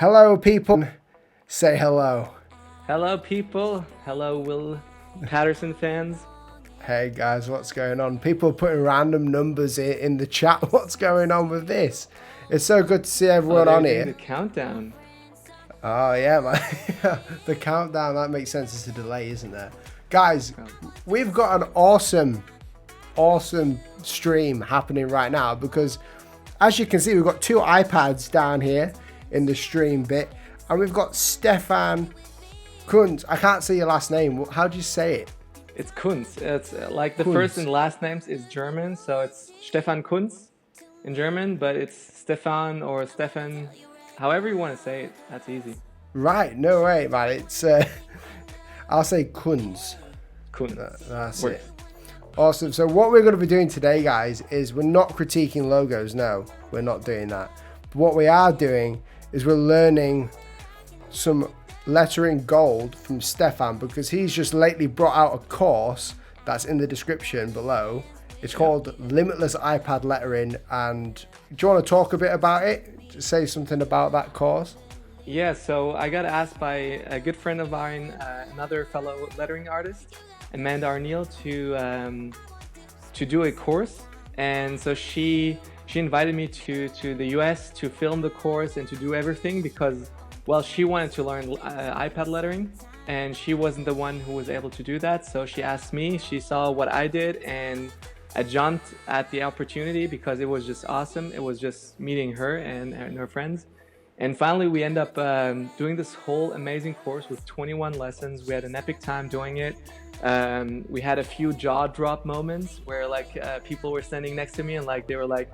Hello, people. Say hello. Hello, people. Hello, Will Patterson fans. Hey, guys, what's going on? People are putting random numbers in the chat. What's going on with this? It's so good to see everyone on Doing here. the countdown. Oh, yeah, man. The countdown, that makes sense. It's a delay, isn't there? Guys, we've got an awesome stream happening right now because, as you can see, we've got two iPads down here in the stream bit, and we've got Stefan Kunz. I can't say your last name. How do you say it? It's Kunz. It's like the Kunz. first and last names is German, so it's Stefan Kunz in German, but it's Stefan or Stefan, however you want to say it. That's easy. Right, no way, man. It's I'll say Kunz. Kunz. That's it. Awesome. So what we're going to be doing today, guys, is we're not critiquing logos. No, we're not doing that. But what we are doing is we're learning some lettering gold from Stefan, because he's just lately brought out a course that's in the description below. It's called Limitless iPad Lettering. And do you want to talk a bit about it? Just say something about that course. Yeah, so I got asked by a good friend of mine, another fellow lettering artist, Amanda Arneal, to do a course. And so she invited me to the US to film the course and to do everything because, well, she wanted to learn iPad lettering and she wasn't the one who was able to do that. So she asked me, she saw what I did, and I jumped at the opportunity because it was just awesome. It was just meeting her and her friends. And finally, we end up doing this whole amazing course with 21 lessons. We had an epic time doing it. We had a few jaw drop moments where people were standing next to me and they were like,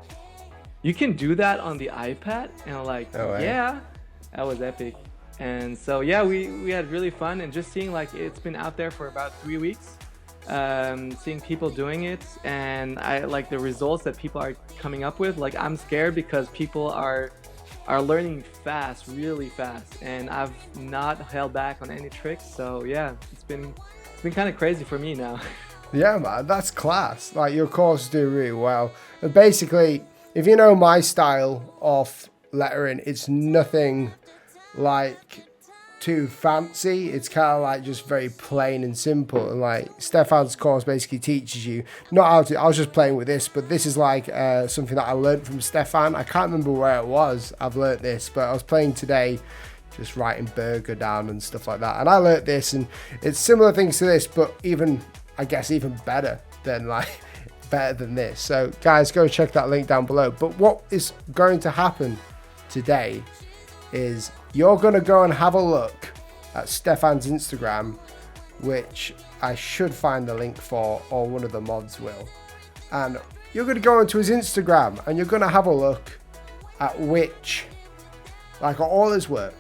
"You can do that on the iPad?" And I'm like, "Yeah." That was epic. And so yeah, we had really fun, and just seeing it's been out there for about 3 weeks, seeing people doing it, and I like the results that people are coming up with. I'm scared because people are learning fast, really fast, and I've not held back on any tricks. So yeah, it's been kind of crazy for me now. Yeah, man, that's class. Your course is doing really well. And basically, if you know my style of lettering, it's nothing too fancy. It's kind of just very plain and simple. And Stefan's course basically teaches you not how to. I was just playing with this, but this is something that I learned from Stefan. I can't remember where it was I've learned this, but I was playing today, just writing burger down and stuff like that, and I learned this, and it's similar things to this, but even better than this. So guys, go check that link down below. But what is going to happen today is you're going to go and have a look at Stefan's Instagram, which I should find the link for, or one of the mods will. And you're going to go into his Instagram and you're going to have a look at all his work.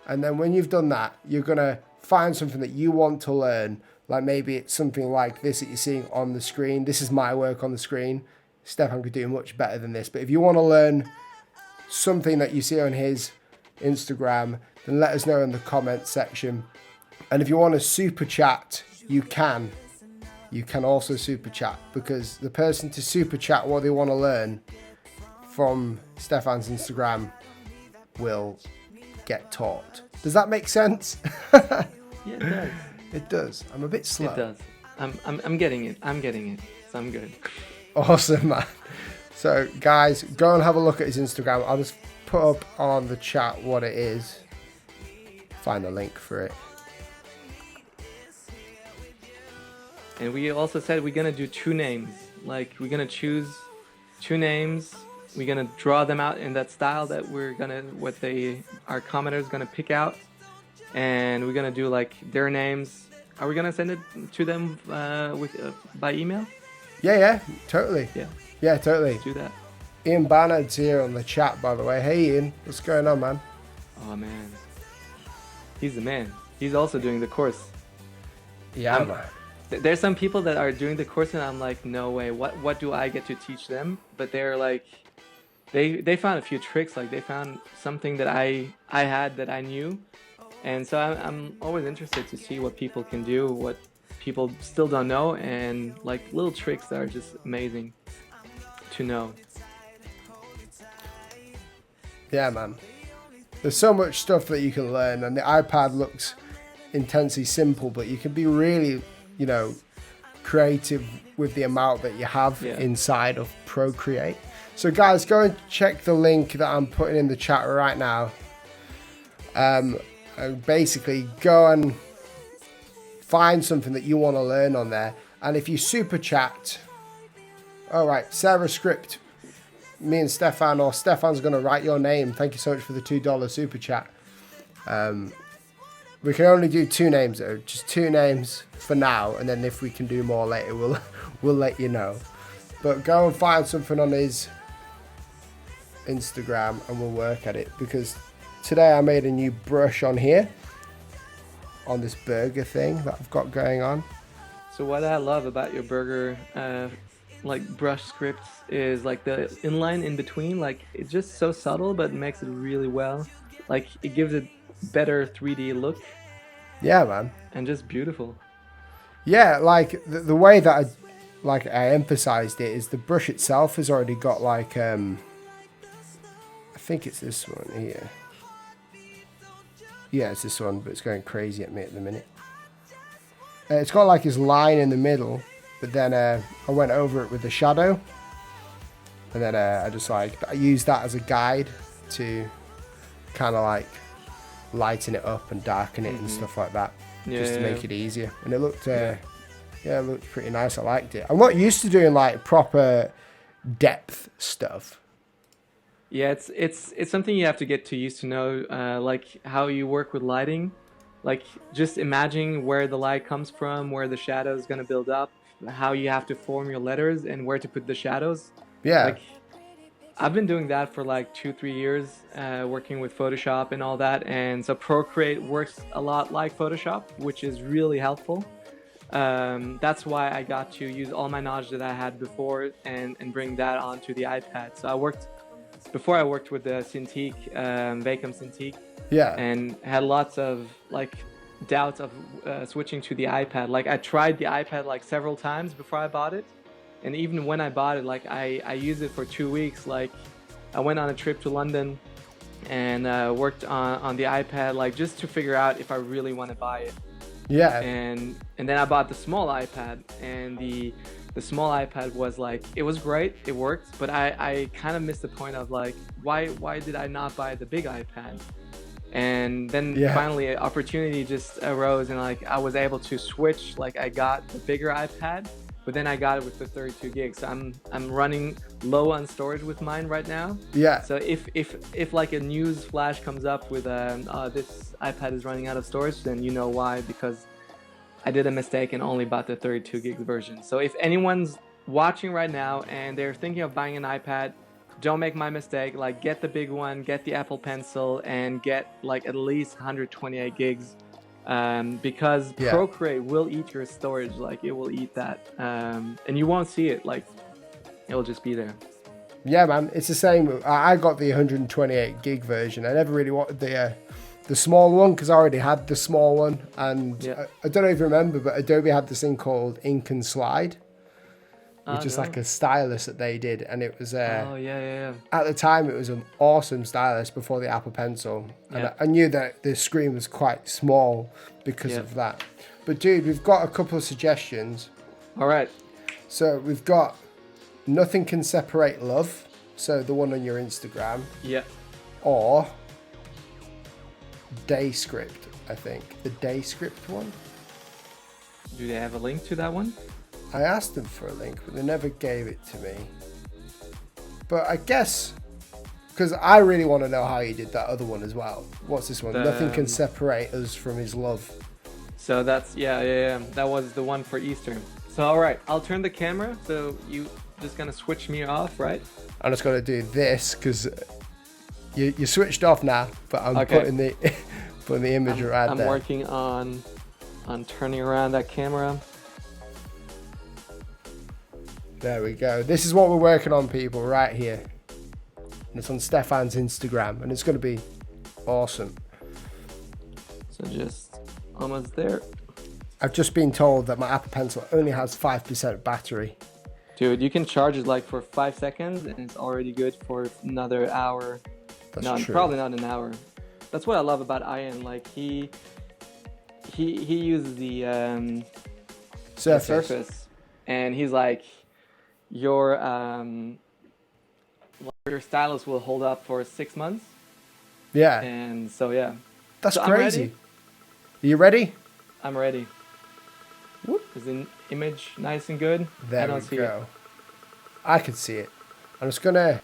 And then when you've done that, you're going to find something that you want to learn. Maybe it's something like this that you're seeing on the screen. This is my work on the screen. Stefan could do much better than this. But if you want to learn something that you see on his Instagram, then let us know in the comments section. And if you want to super chat, you can also super chat, because the person to super chat what they want to learn from Stefan's Instagram will get taught. Does that make sense? Yeah, it does. It does. I'm a bit slow. It does. I'm getting it. So I'm good. Awesome, man. So guys, go and have a look at his Instagram. I'll just put up on the chat what it is. Find the link for it. And we also said we're gonna do two names. We're gonna choose two names. We're gonna draw them out in that style that our commenter's gonna pick out, and we're gonna do their names. Are we gonna send it to them by email? Yeah, totally. Yeah, totally. Let's do that. Ian Barnard's here on the chat, by the way. Hey, Ian, what's going on, man? Oh man, he's the man. He's also doing the course. Yeah, man. There's some people that are doing the course, and I'm like, no way. What do I get to teach them? But they're they found a few tricks. They found something that I had that I knew, and so I'm always interested to see what people can do, what people still don't know, and little tricks that are just amazing to know. Yeah, man. There's so much stuff that you can learn, and the iPad looks intensely simple, but you can be really, you know, creative with the amount that you have inside of Procreate. So guys, go and check the link that I'm putting in the chat right now. And basically go and find something that you want to learn on there. And if you super chat, all right, Sarah Script, me and Stefan, or Stefan's going to write your name. Thank you so much for the $2 super chat. We can only do 2 names though, just 2 names for now, and then if we can do more later, we'll let you know. But go and find something on his Instagram and we'll work at it, because today I made a new brush on here, on this burger thing that I've got going on. So what I love about your burger like brush scripts is like the inline in between, like it's just so subtle but makes it really well. Like it gives it better 3D look. Yeah, man. And just beautiful. Yeah, like the way that I emphasized it is the brush itself has already got like I think it's this one here. Yeah, it's this one, but it's going crazy at me at the minute. It's got like his line in the middle, but then I went over it with the shadow, and then I used that as a guide to kind of like lighten it up and darken it and stuff like that, just to make it easier. And it looked, it looked pretty nice. I liked it. I'm not used to doing like proper depth stuff. Yeah, it's something you have to get used to know, like how you work with lighting. Like just imagining where the light comes from, where the shadow is going to build up, how you have to form your letters and where to put the shadows. Yeah. Like I've been doing that for like 2-3 years, working with Photoshop and all that. And so Procreate works a lot like Photoshop, which is really helpful. That's why I got to use all my knowledge that I had before and bring that onto the iPad. So before I worked with the Cintiq, Wacom Cintiq. Yeah. And had lots of like doubts of switching to the iPad. Like I tried the iPad like several times before I bought it, and even when I bought it, like I used it for 2 weeks. Like I went on a trip to London and worked on the iPad, like just to figure out if I really want to buy it. Yeah. And then I bought the small iPad, and the small iPad was like, it was great, it worked, but I kind of missed the point of like why did I not buy the big iPad? And then finally an opportunity just arose, and like I was able to switch. Like I got the bigger iPad, but then I got it with the 32 gigs. So I'm running low on storage with mine right now. Yeah. So if like a news flash comes up with this iPad is running out of storage, then you know why, because I did a mistake and only bought the 32 gig version. So if anyone's watching right now and they're thinking of buying an iPad, don't make my mistake. Like get the big one, get the Apple Pencil, and get like at least 128 gigs, because Procreate will eat your storage. Like it will eat that, and you won't see it. Like it will just be there. Yeah, man, it's the same. I got the 128 gig version. I never really wanted the small one because I already had the small one, and I don't know if you remember, but Adobe had this thing called Ink and Slide, which is like a stylus that they did, and it was at the time it was an awesome stylus before the Apple Pencil, and I knew that the screen was quite small because of that. But dude, we've got a couple of suggestions. All right. So we've got Nothing Can Separate Love, so the one on your Instagram. Yeah. Or Day Script, I think. The Day Script one. Do they have a link to that one? I asked them for a link, but they never gave it to me. But I guess, because I really want to know how he did that other one as well. What's this one? Nothing Can Separate Us From His Love. So that's, that was the one for Easter. So, all right, I'll turn the camera. So you just going to switch me off, right? I'm just going to do this because you switched off now, but I'm putting the image right there. I'm working on turning around that camera. There we go. This is what we're working on, people, right here. And it's on Stefan's Instagram, and it's going to be awesome. So just almost there. I've just been told that my Apple Pencil only has 5% battery. Dude, you can charge it like for 5 seconds, and it's already good for another hour. That's true. Probably not an hour. that's what I love about Ian. Like he uses the surface, and he's like, your stylus will hold up for 6 months. Yeah. And so yeah. That's so crazy. Are you ready? I'm ready. Whoop. Is the image nice and good? There I don't we see go. it. I can see it. I'm just gonna.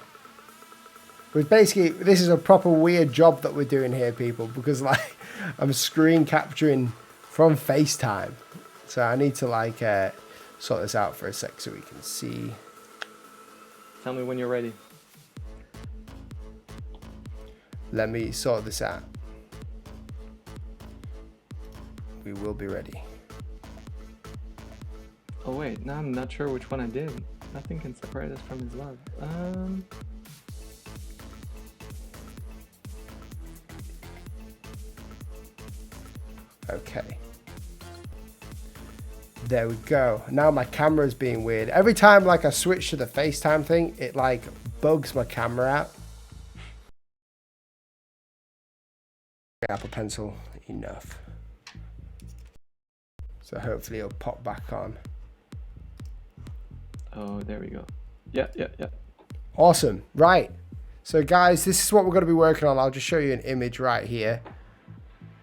Basically, this is a proper weird job that we're doing here, people, because like I'm screen capturing from FaceTime, so I need to like sort this out for a sec so we can see. Tell me when you're ready. Let me sort this out. We will be ready. Oh wait, now I'm not sure which one I did. Nothing can separate us from his love. Okay. There we go. Now my camera's being weird. Every time like I switch to the FaceTime thing, it like bugs my camera out. Apple Pencil, enough. So hopefully it'll pop back on. Oh, there we go. Yeah. Awesome. Right. So guys, this is what we're going to be working on. I'll just show you an image right here.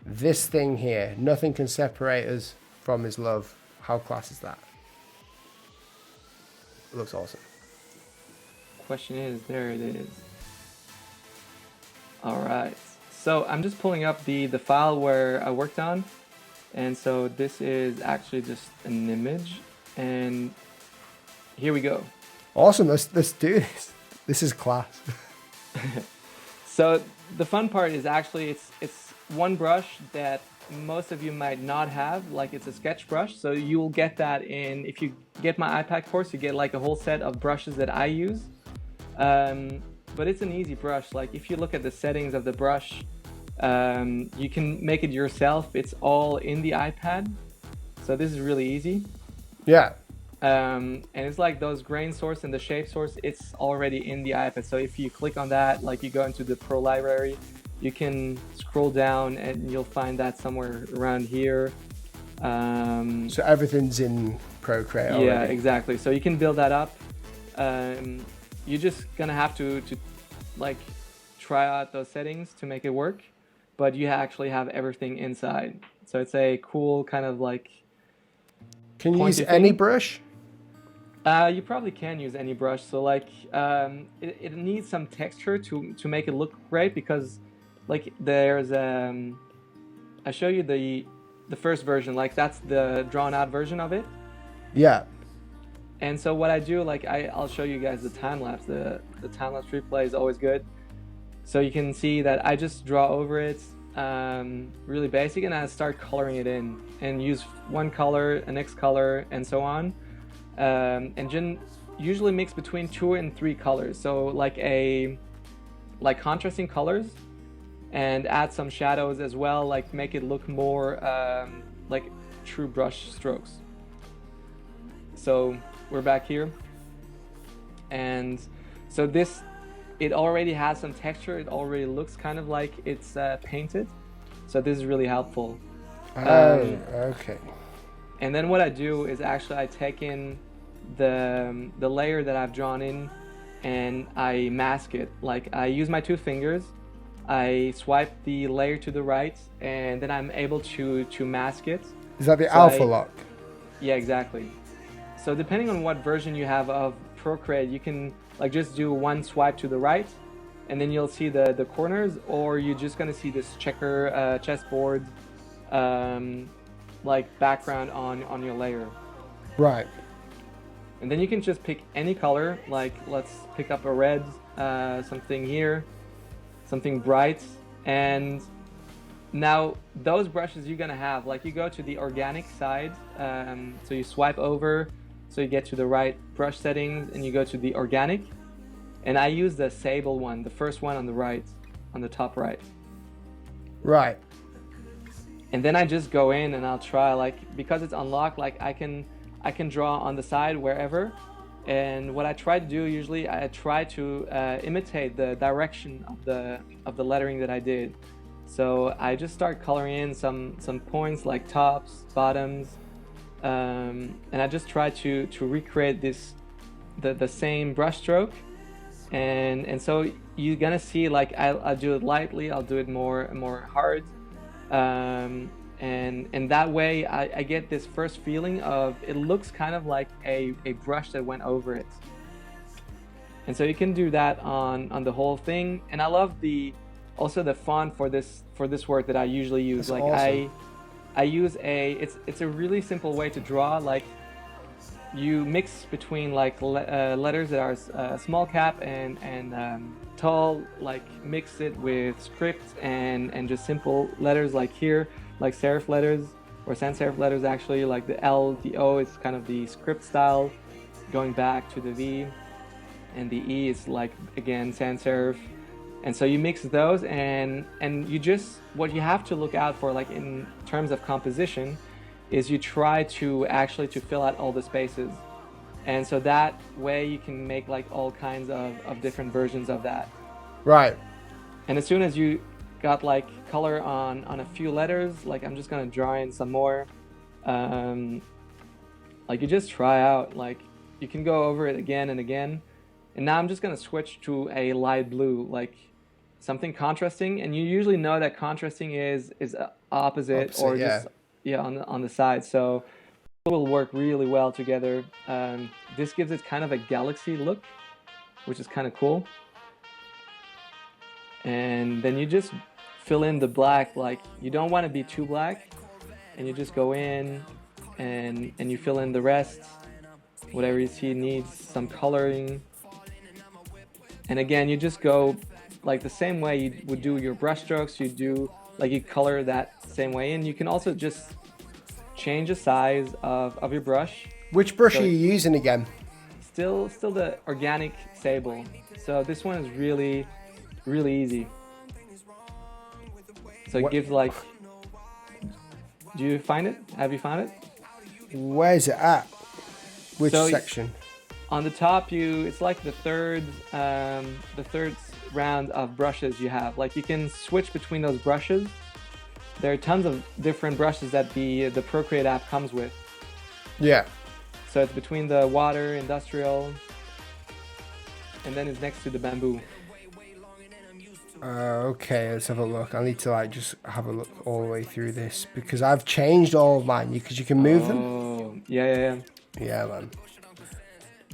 This thing here. Nothing can separate us from his love. How class is that? It looks awesome. Question is, there it is. All right. So I'm just pulling up the file where I worked on. And so this is actually just an image. And here we go. Awesome. Let's do this. This is class. So the fun part is actually it's one brush that most of you might not have, like it's a sketch brush. So you will get that if you get my iPad course, you get like a whole set of brushes that I use. But it's an easy brush. Like if you look at the settings of the brush, you can make it yourself. It's all in the iPad. So this is really easy. Yeah. And it's like those grain source and the shape source, it's already in the iPad. So if you click on that, like you go into the Pro library, you can scroll down and you'll find that somewhere around here. So everything's in Procreate already. Yeah, exactly. So you can build that up. You're just gonna have to like try out those settings to make it work, but you actually have everything inside. So it's a cool kind of like. Can you use any brush? You probably can use any brush. So like it needs some texture to make it look great, because like there's I show you the first version, like that's the drawn out version of it. Yeah. And so what I do, like I'll show you guys the time lapse. The time lapse replay is always good. So you can see that I just draw over it, really basic, and I start coloring it in and use one color, a next color, and so on. And usually mix between 2 and 3 colors. So like contrasting colors, and add some shadows as well, like make it look more like true brush strokes. So we're back here, and so it already has some texture. It already looks kind of like it's painted. So this is really helpful. Okay. And then what I do is actually I take in the layer that I've drawn in, and I mask it. Like I use my 2 fingers, I swipe the layer to the right, and then I'm able to mask it. Is that the alpha lock? Yeah, exactly. So depending on what version you have of Procreate, you can like just do one swipe to the right, and then you'll see the corners, or you're just gonna see this chessboard like background on your layer. Right. And then you can just pick any color, like let's pick up a red, something here, something bright. And now those brushes you're gonna have, like you go to the organic side, so you swipe over, so you get to the right brush settings, and you go to the organic. And I use the sable one, the first one on the right, on the top right. Right. And then I just go in and I'll try, like, because it's unlocked, like I can draw on the side wherever. And what I try to do usually, I try to imitate the direction of the lettering that I did. So I just start coloring in some points like tops, bottoms, and I just try to recreate the same brush stroke. And so you're gonna see like I'll do it lightly, I'll do it more hard, and that way I get this first feeling of it looks kind of like a brush that went over it. And so you can do that on the whole thing. And I love also the font for this work that I usually use. That's like awesome. I use it's a really simple way to draw. Like you mix between like letters that are small cap and tall, like mix it with script and just simple letters like here, like serif letters or sans serif letters actually, like the L, the O is kind of the script style going back to the V, and the E is like again sans serif. And so you mix those and you just, what you have to look out for like in terms of composition is you try to actually to fill out all the spaces. And so that way you can make like all kinds of different versions of that. Right. And as soon as you got like color on a few letters, like I'm just gonna draw in some more. Like you just try out, like you can go over it again and again. And now I'm just gonna switch to a light blue, like something contrasting. And you usually know that contrasting is opposite or yeah. just on the side. So it will work really well together. This gives it kind of a galaxy look, which is kind of cool. And then you just fill in the black, like you don't want to be too black, and you just go in and you fill in the rest, whatever you see needs some coloring. And again, you just go like the same way you would do your brush strokes. You do like you color that same way, and you can also just change the size of your brush. Which brush are you using again? Still the organic sable. So this one is really easy. So it gives like, do you find it? Have you found it? Where's it at? Which section? On the top, it's like the third round of brushes you have. Like you can switch between those brushes. There are tons of different brushes that the Procreate app comes with. Yeah. So it's between the water, industrial, and then it's next to the bamboo. Okay, let's have a look. I need to like just have a look all the way through this because I've changed all of mine because you can move them. Oh, yeah. Yeah, man.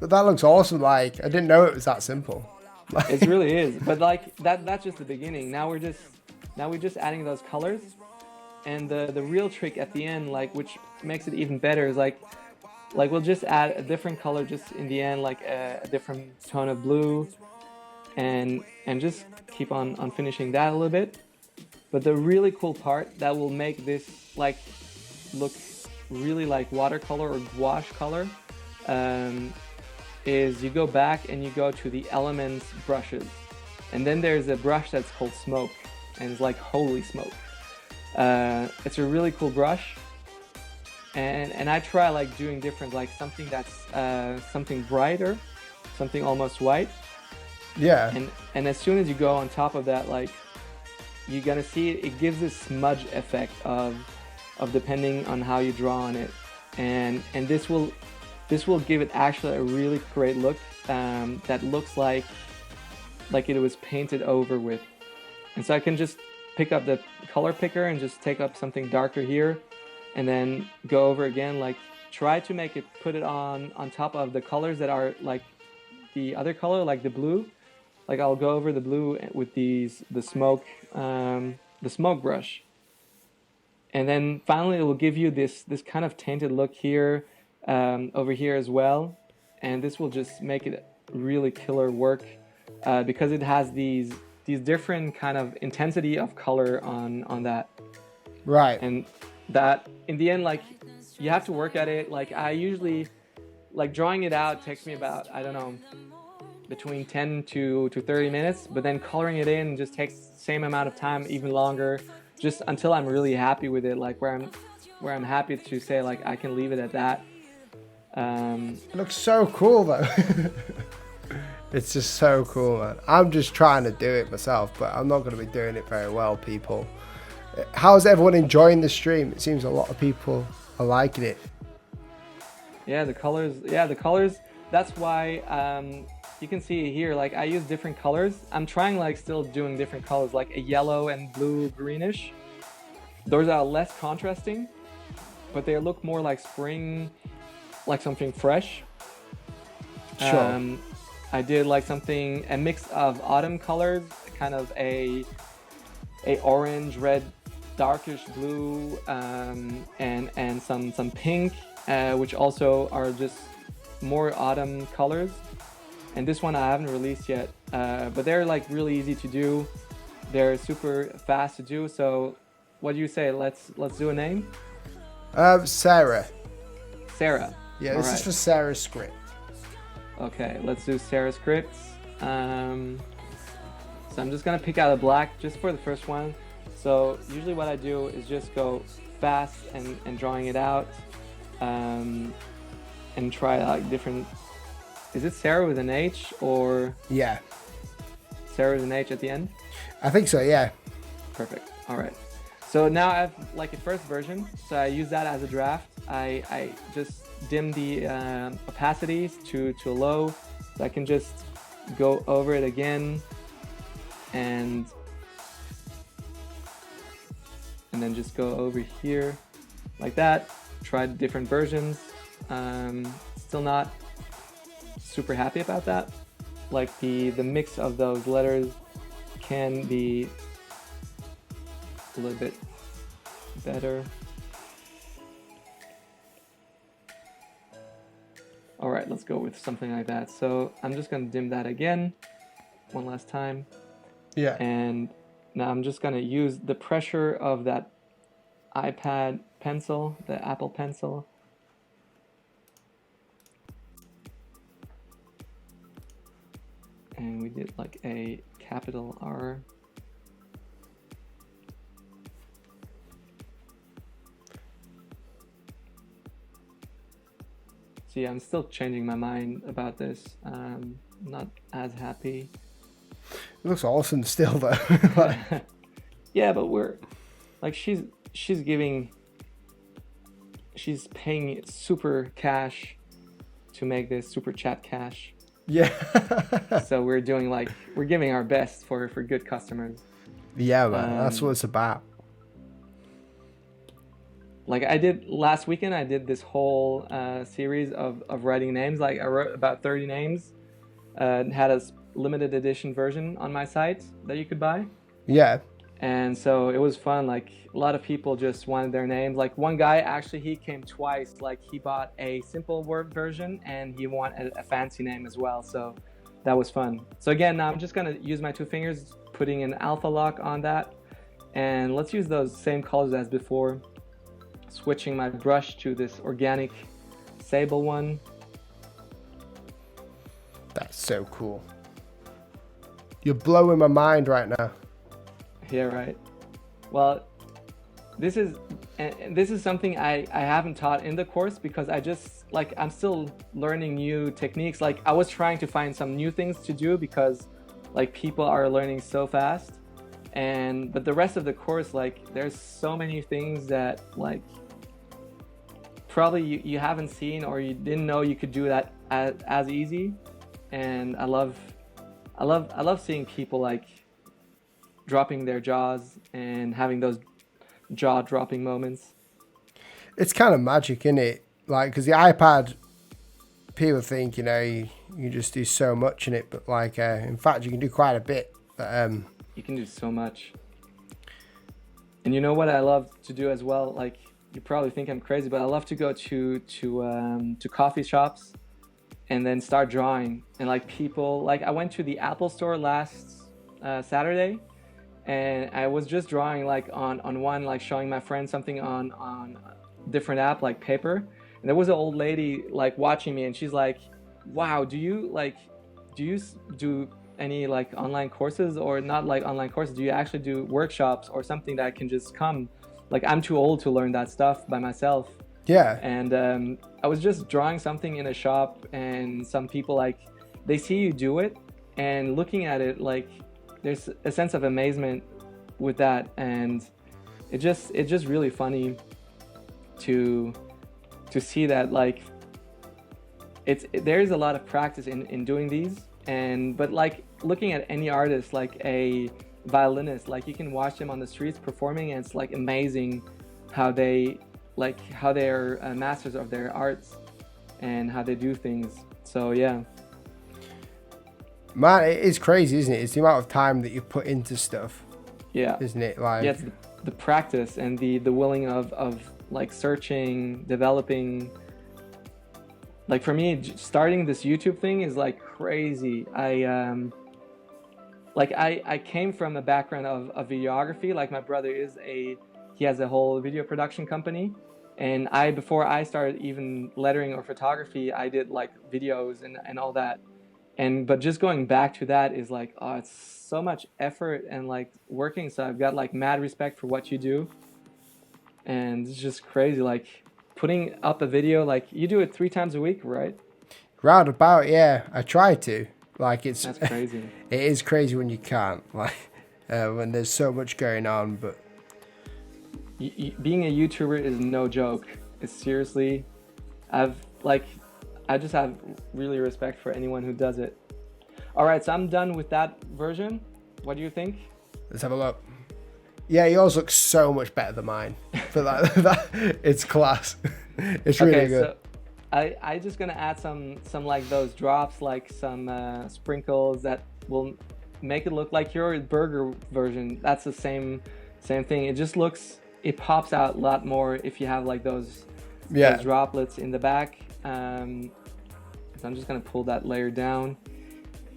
But that looks awesome. Like I didn't know it was that simple. It really is. But like that's just the beginning. Now we're just adding those colors, and the real trick at the end, like which makes it even better, is like we'll just add a different color just in the end, like a different tone of blue, and just keep on finishing that a little bit. But the really cool part that will make this like look really like watercolor or gouache color is you go back and you go to the elements brushes, and then there's a brush that's called smoke, and it's like holy smoke. It's a really cool brush, and I try like doing different, like something that's something brighter, something almost white. Yeah. And as soon as you go on top of that, like you're gonna see it gives this smudge effect of depending on how you draw on it, and this will give it actually a really great look that looks like it was painted over with. And so I can just pick up the color picker and just take up something darker here, and then go over again, like try to make it, put it on top of the colors that are like the other color, like the blue. Like I'll go over the blue with the smoke brush, and then finally it will give you this kind of tainted look here, over here as well, and this will just make it really killer work because it has these different kind of intensity of color on that. Right. And that in the end, like you have to work at it. Like I usually, like drawing it out takes me about, I don't know, between 10 to 30 minutes, but then coloring it in just takes the same amount of time, even longer, just until I'm really happy with it, like where I'm happy to say like I can leave it at that. It looks so cool though. It's just so cool, man. I'm just trying to do it myself, but I'm not going to be doing it very well, people. How's everyone enjoying the stream? It seems a lot of people are liking it. Yeah, the colors. That's why you can see here, like I use different colors. I'm trying like still doing different colors, like a yellow and blue greenish. Those are less contrasting, but they look more like spring, like something fresh. Sure. I did like a mix of autumn colors, kind of a orange, red, darkish blue, and some pink, which also are just more autumn colors. And this one I haven't released yet, but they're like really easy to do. They're super fast to do. So what do you say? Let's do a name. Sarah. Sarah. Yeah, this is for Sarah's script. Okay, let's do Sarah's scripts. So I'm just gonna pick out a black just for the first one. So usually what I do is just go fast and drawing it out, and try like different. Is it Sarah with an H or? Yeah. Sarah with an H at the end? I think so, yeah. Perfect. All right. So now I have like a first version. So I use that as a draft. I just dim the opacities to low. So I can just go over it again and then just go over here like that. Try different versions. Still not super happy about that. Like the mix of those letters can be a little bit better. All right, let's go with something like that. So I'm just gonna dim that again one last time. Yeah. And now I'm just gonna use the pressure of that iPad pencil, the Apple Pencil. And we did like a capital R. See, I'm still changing my mind about this. Not as happy. It looks awesome still though. Yeah, but we're like she's paying super cash to make this, super chat cash. Yeah. So we're giving our best for good customers. Yeah, man, that's what it's about. Like I did last weekend, I did this whole series of writing names. Like I wrote about 30 names, had a limited edition version on my site that you could buy. Yeah. And so it was fun. Like a lot of people just wanted their names. Like one guy, actually, he came twice. Like he bought a simple word version and he wanted a fancy name as well. So that was fun. So again, now I'm just gonna use my two fingers, putting an alpha lock on that. And let's use those same colors as before. Switching my brush to this organic sable one. That's so cool. You're blowing my mind right now. Yeah, right. Well, this is something I haven't taught in the course because I'm still learning new techniques. Like I was trying to find some new things to do because like people are learning so fast. But the rest of the course, like there's so many things that like probably you haven't seen or you didn't know you could do that as easy. And I love seeing people like dropping their jaws and having those jaw-dropping moments. It's kind of magic, isn't it? Like, because the iPad, people think, you know, you just do so much in it, but like, in fact, you can do quite a bit. But, you can do so much. And you know what I love to do as well? Like, you probably think I'm crazy, but I love to go to coffee shops and then start drawing. And like people, like I went to the Apple store last Saturday, and I was just drawing like on one, like showing my friend something on different app like paper. And there was an old lady like watching me, and she's like, "Wow, do you do any like online courses, or not like online courses? Do you actually do workshops or something that I can just come? Like I'm too old to learn that stuff by myself." Yeah. And I was just drawing something in a shop, and some people like they see you do it, and looking at it, like there's a sense of amazement with that. And it's just really funny to see that like there's a lot of practice in doing these, but like looking at any artist, like a violinist, like you can watch them on the streets performing, and it's like amazing how they're masters of their arts and how they do things. So yeah, man, it is crazy, isn't it? It's the amount of time that you put into stuff. Yeah, isn't it? Like, yeah, it's the practice and the willing of like searching, developing. Like for me, starting this YouTube thing is like crazy. I came from a background of videography. Like my brother he has a whole video production company, and before I started even lettering or photography, I did like videos and all that. But just going back to that is like, oh, it's so much effort and like working. So I've got like mad respect for what you do, and it's just crazy. Like putting up a video, like you do it 3 times a week, right? Round about, yeah. I try to. Like that's crazy. It is crazy when you can't, like when there's so much going on. But being a YouTuber is no joke. It's seriously, I just have really respect for anyone who does it. All right, so I'm done with that version. What do you think? Let's have a look. Yeah, yours looks so much better than mine. For that, it's class. It's really good. So I just gonna add some like those drops, like some sprinkles that will make it look like your burger version. That's the same thing. It pops out a lot more if you have like those droplets in the back. So I'm just gonna pull that layer down.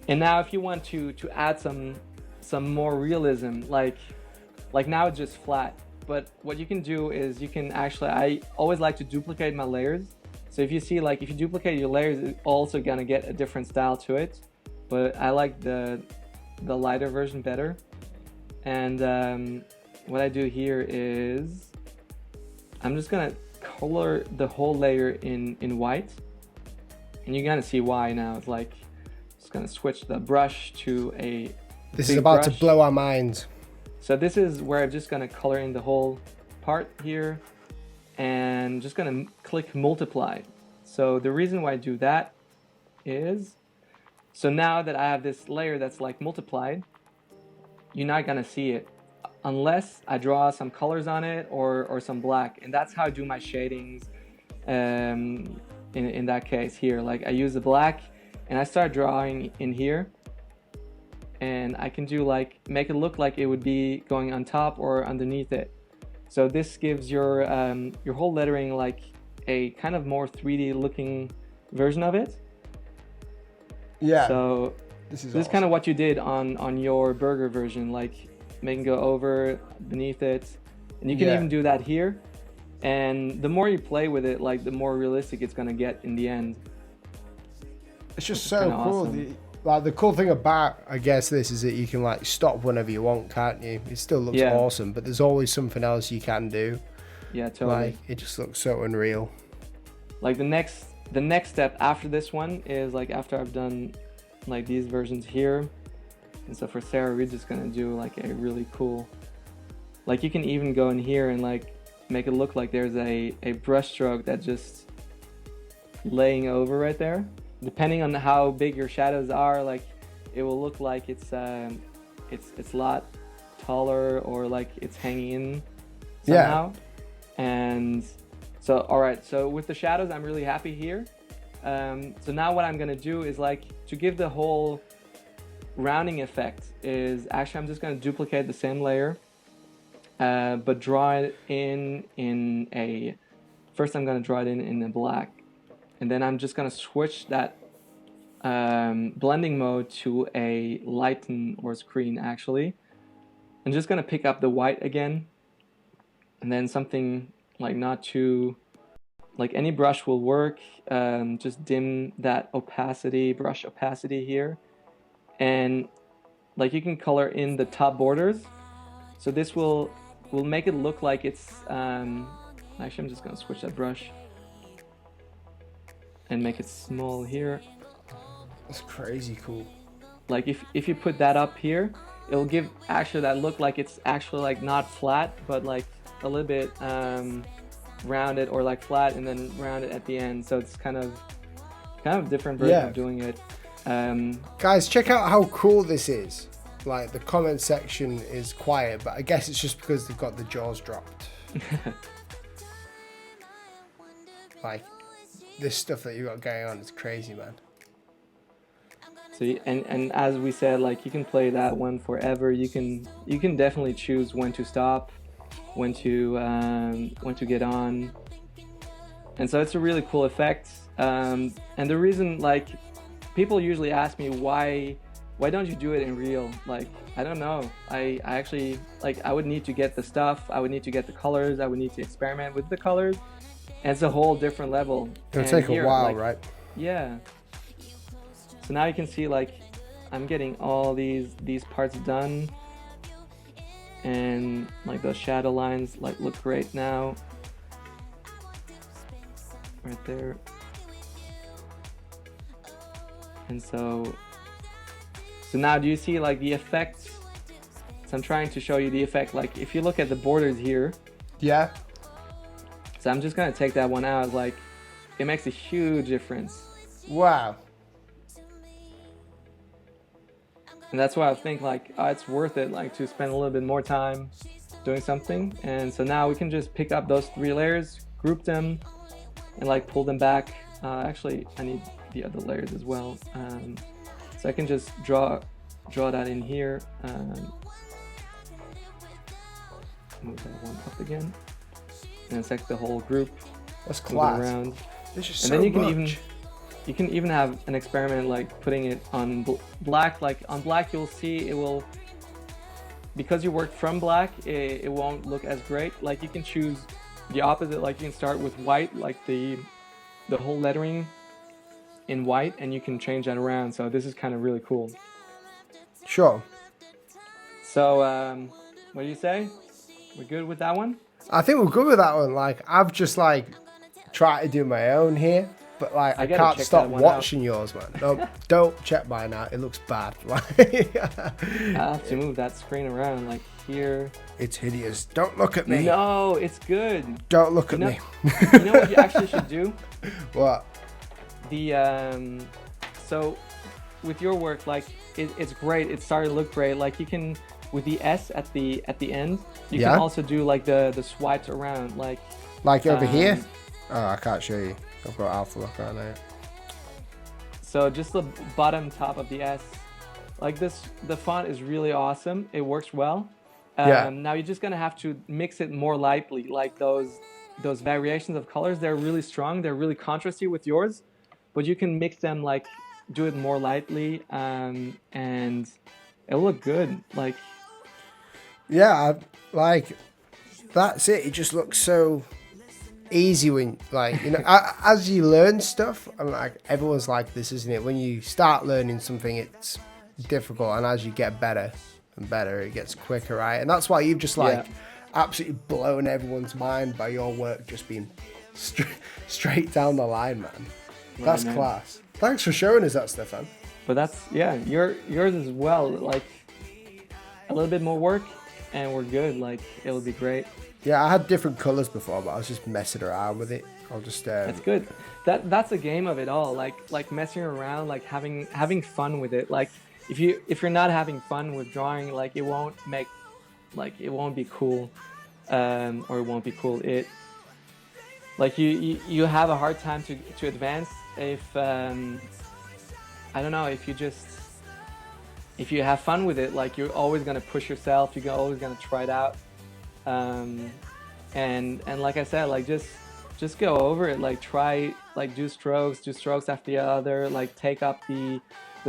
And now if you want to add some more realism, like now it's just flat. But what you can do is you can actually, I always like to duplicate my layers. So if you see, like if you duplicate your layers, it's also gonna get a different style to it. But I like the lighter version better. And what I do here is I'm just gonna color the whole layer in white. And you're gonna see why now. It's like, just gonna switch the brush to a This is about to blow our minds. So this is where I'm just gonna color in the whole part here, and just gonna click multiply. So the reason why I do that is, so now that I have this layer that's like multiplied, you're not gonna see it unless I draw some colors on it or some black. And that's how I do my shadings in that case here. Like I use the black and I start drawing in here, and I can do like, make it look like it would be going on top or underneath it. So this gives your whole lettering like a kind of more 3D looking version of it. Yeah. So this is kind of what you did on your burger version, like making go over beneath it, and you can even do that here. And the more you play with it, like the more realistic it's gonna get in the end. It's just so cool. Awesome. The cool thing about, I guess, this is that you can like stop whenever you want, can't you? It still looks awesome, but there's always something else you can do. Yeah, totally. Like it just looks so unreal. Like the next step after this one is like after I've done like these versions here. And so for Sarah, we're just gonna do like a really cool, like you can even go in here and like make it look like there's a brush stroke that just laying over right there. Depending on how big your shadows are, like it will look like it's a lot taller, or like it's hanging in somehow. And so, all right, so with the shadows, I'm really happy here. So now what I'm gonna do is like to give the whole rounding effect is actually I'm just gonna duplicate the same layer, but draw it in a, first I'm gonna draw it in a black. And then I'm just gonna switch that blending mode to a lighten or screen actually. I'm just gonna pick up the white again, and then something like not too, like any brush will work. Just dim that opacity, brush opacity here, and like you can color in the top borders. So this will make it look like it's actually I'm just gonna switch that brush and make it small here. That's crazy cool. Like if you put that up here, it'll give actually that look like it's actually like not flat, but like a little bit rounded or like flat and then rounded at the end. So it's kind of different version of doing it. Guys, check out how cool this is. Like, the comment section is quiet, but I guess it's just because they've got the jaws dropped. Like, this stuff that you got going on is crazy, man. So and as we said, like, you can play that one forever. You can definitely choose when to stop, when to get on, and so it's a really cool effect. And the reason, like, people usually ask me why don't you do it in real? Like, I don't know. I actually, like, I would need to get the stuff. I would need to get the colors. I would need to experiment with the colors. And it's a whole different level. It'll take a while, like, right? Yeah. So now you can see, like, I'm getting all these parts done. And, like, those shadow lines, like, look great now. Right there. And so now do you see, like, the effects? So I'm trying to show you the effect. Like, if you look at the borders here. Yeah. So I'm just gonna take that one out. Like, it makes a huge difference. Wow. And that's why I think, like, it's worth it, like, to spend a little bit more time doing something. And so now we can just pick up those 3 layers, group them, and, like, pull them back. Actually, I need the other layers as well. So I can just draw that in here. Move that one up again, and then select the whole group. That's class. Around. This is and so then much. You can even have an experiment, like putting it on black. Like, on black, you'll see it will, because you worked from black, it won't look as great. Like, you can choose the opposite. Like, you can start with white, like the whole lettering in white, and you can change that around. So this is kind of really cool. Sure. So what do you say? We're good with that one? I think we're good with that one. Like, I've just, like, tried to do my own here, but, like, I can't stop watching yours, man. No, don't check mine out. It looks bad. I have to move that screen around, like, here. It's hideous. Don't look at me. No, it's good. Don't look at me. You know what you actually should do? What? So with your work, like, it's great. It's starting to look great. Like, you can, with the S at the end, you can also do, like, the swipes around, like over here. Oh, I can't show you. I've got alpha lock on it. So just the bottom top of the S, like this, the font is really awesome. It works well. Now you're just gonna have to mix it more lightly. Like, those variations of colors, they're really strong. They're really contrasty with yours, but you can mix them, like, do it more lightly, and it'll look good. Like, yeah, like, that's it. It just looks so easy when, like, you know, as you learn stuff, and, like, everyone's like this, isn't it? When you start learning something, it's difficult, and as you get better and better, it gets quicker, right? And that's why you've just, like, absolutely blown everyone's mind by your work just being straight down the line, man. That's class. Thanks for showing us that, Stefan. But that's, yours as well. Like, a little bit more work, and we're good. Like, it'll be great. Yeah, I had different colors before, but I was just messing around with it. I'll just. That's good. That's a game of it all. Like messing around, like having fun with it. Like, if you're not having fun with drawing, like, it won't be cool, or it won't be cool. Like, you have a hard time to advance if I don't know, if you have fun with it. Like, you're always gonna push yourself. You're always gonna try it out. And like I said, like, just go over it. Like, try, like, do strokes after the other. Like, take up the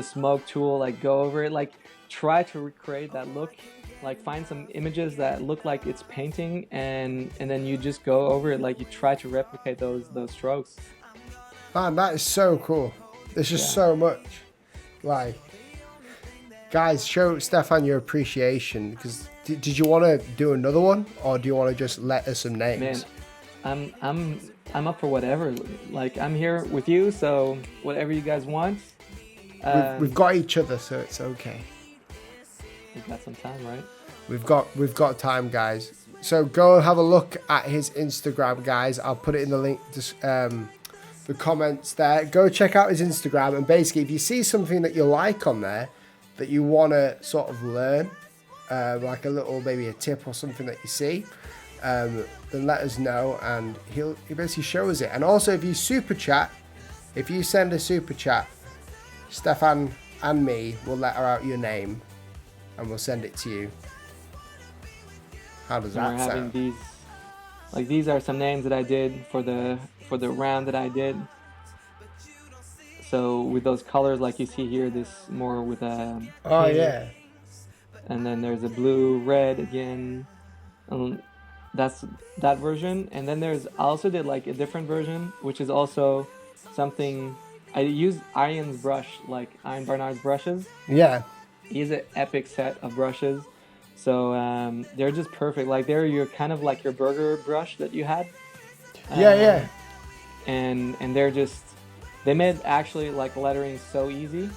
smoke tool. Like, go over it. Like, try to recreate that look. Like, find some images that look like it's painting, and then you just go over it. Like, you try to replicate those strokes. Man, that is so cool. There's just so much. Like, guys, show Stefan your appreciation, because did you want to do another one, or do you want to just let us some names? Man, I'm up for whatever. Like, I'm here with you, so whatever you guys want. We've got each other, so it's okay. We've got some time, right? We've got time, guys. So go and have a look at his Instagram, guys. I'll put it in the link, the comments there. Go check out his Instagram, and basically, if you see something that you like on there that you want to sort of learn, like a little maybe a tip or something that you see, then let us know, and he basically shows it. And also, if you send a super chat, Stefan and me will letter out your name, and we'll send it to you. How does that sound? These are some names that I did for the round that I did. So with those colors, like you see here, this more with a pink, yeah. And then there's a blue, red again. That's that version. And then I also did like a different version, which is also something. I use Iron's brush, like Iron Barnard's brushes. Yeah. He's an epic set of brushes. So they're just perfect. Like they're your kind of like your burger brush that you had. Yeah. And they're just, they made actually like lettering so easy,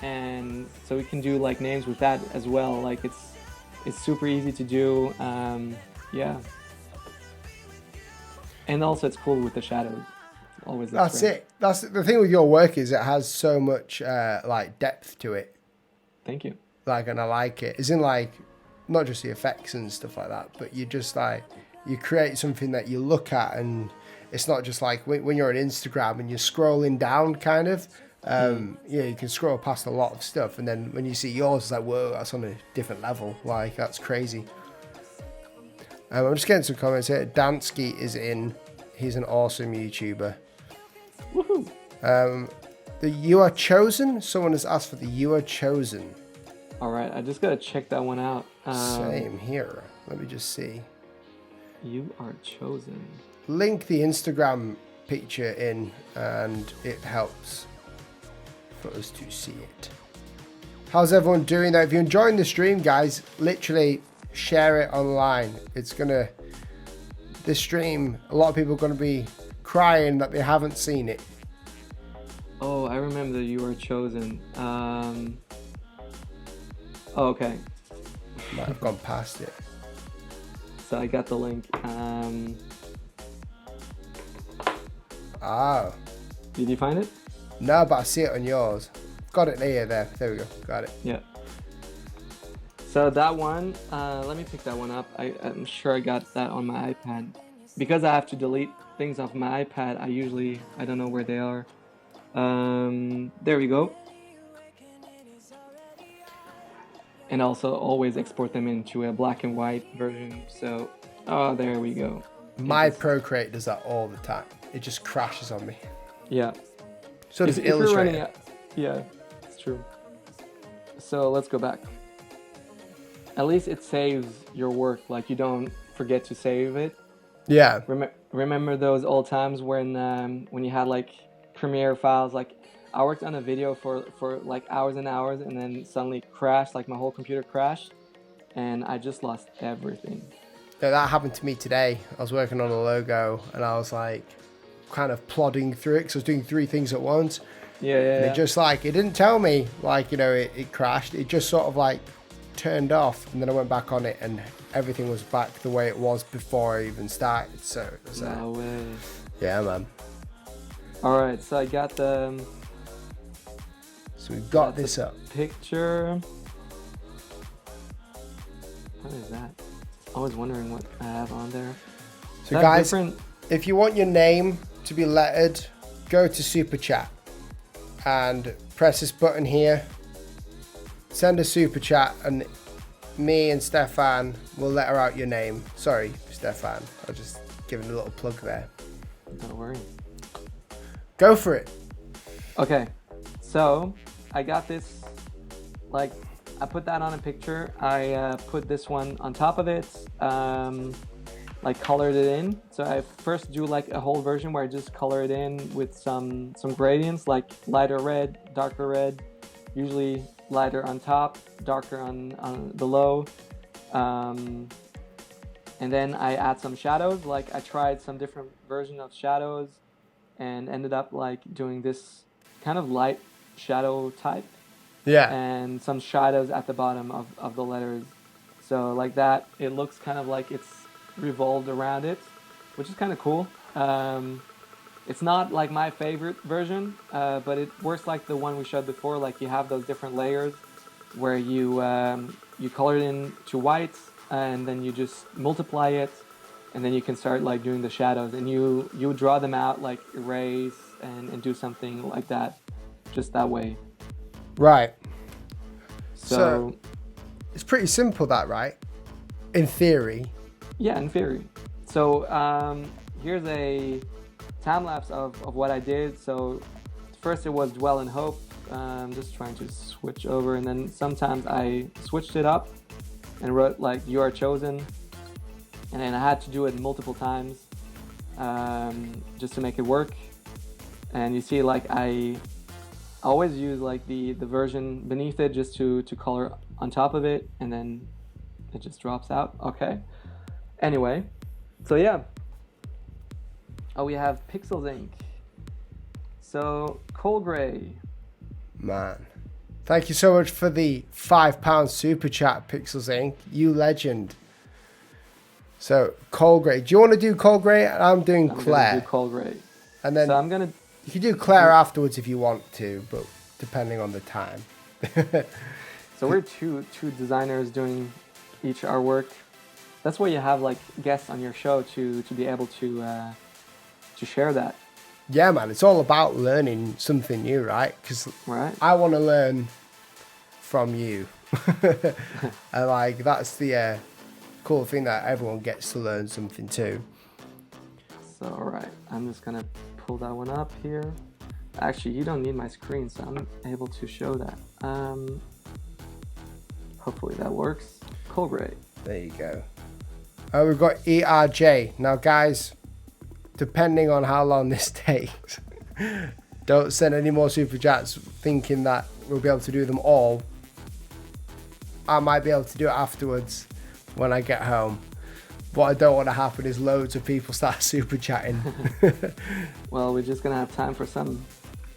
and so we can do like names with that as well. Like it's super easy to do. Yeah. And also it's cool with the shadows. Always. That's it. That's the thing with your work, is it has so much like depth to it. Thank you. Like, and I like it. It's in like, not just the effects and stuff like that, but you just like, you create something that you look at, and it's not just like when you're on Instagram and you're scrolling down kind of, yeah, you can scroll past a lot of stuff, and then when you see yours, it's like, whoa, that's on a different level. Like, that's crazy. I'm just getting some comments here. Dansky is in. He's an awesome YouTuber. Woohoo! The You Are Chosen. Someone has asked for the You Are Chosen. All right, I just gotta check that one out. Same here. Let me just see. You Are Chosen. Link the Instagram picture in, and it helps for us to see it. How's everyone doing though? If you're enjoying the stream, guys, literally share it online. It's gonna, this stream, a lot of people are gonna be crying that they haven't seen it. Oh, I remember You Are Chosen. Oh, okay. Might have gone past it. So I got the link. Oh. Did you find it? No, but I see it on yours. Got it there. There we go. Got it. Yeah. So that one, let me pick that one up. I'm sure I got that on my iPad. Because I have to delete things off my iPad, I don't know where they are. There we go. And also always export them into a black and white version. So, oh, there we go. My Procreate does that all the time. It just crashes on me. Yeah. So does Illustrator. Yeah, it's true. So let's go back. At least it saves your work. Like, you don't forget to save it. Yeah. Remember those old times when you had like Premiere files? Like, I worked on a video for like hours and hours, and then suddenly crashed, like my whole computer crashed, and I just lost everything. Yeah, that happened to me today. I was working on a logo, and I was like kind of plodding through it because I was doing 3 things at once. Yeah. It just like, it didn't tell me like, you know, it crashed. It just sort of like turned off, and then I went back on it, and everything was back the way it was before I even started. So it was, no way. Yeah, man. All right, so I got the. So we've got this up. Picture. What is that? I was wondering what I have on there. So guys, if you want your name to be lettered, go to Super Chat and press this button here. Send a Super Chat, and me and Stefan will letter out your name. Sorry, Stefan. I was just giving a little plug there. Don't worry. Go for it. Okay, so I got this, like, I put that on a picture. I put this one on top of it, like colored it in. So I first do like a whole version where I just color it in with some gradients, like lighter red, darker red, usually lighter on top, darker on below. And then I add some shadows. Like, I tried some different version of shadows and ended up like doing this kind of light shadow type. Yeah. And some shadows at the bottom of the letters. So like that, it looks kind of like it's revolved around it, which is kind of cool. It's not like my favorite version, but it works like the one we showed before. Like you have those different layers where you color it into white, and then you just multiply it, and then you can start like doing the shadows, and you draw them out, like erase and do something like that, just that way. Right. So it's pretty simple, that, right? In theory. Yeah, in theory. So here's a time lapse of what I did. So first it was Dwell in Hope. Just trying to switch over, and then sometimes I switched it up and wrote like You Are Chosen, and then I had to do it multiple times just to make it work. And you see, like I always use like the version beneath it just to color on top of it, and then it just drops out. Okay. Anyway, so yeah. Oh, we have Pixels Ink. So Coal Gray. Man, thank you so much for the £5 super chat, Pixels Inc. You legend. So Coal Gray, do you want to do Coal Gray? I'm doing Claire. I'm do Coal Gray. And then so I'm gonna. You can do Claire afterwards if you want to, but depending on the time. So we're two designers doing each our work. That's why you have like guests on your show to be able to share that. Yeah, man, it's all about learning something new, right? Because I want to learn from you. And like that's the cool thing, that everyone gets to learn something too. So all right, I'm just gonna pull that one up here. Actually, you don't need my screen, so I'm able to show that. Hopefully that works. Cool, great. There you go. We've got ERJ. Now, guys, depending on how long this takes, don't send any more super chats thinking that we'll be able to do them all. I might be able to do it afterwards when I get home. What I don't want to happen is loads of people start super chatting. Well, we're just gonna have time for some.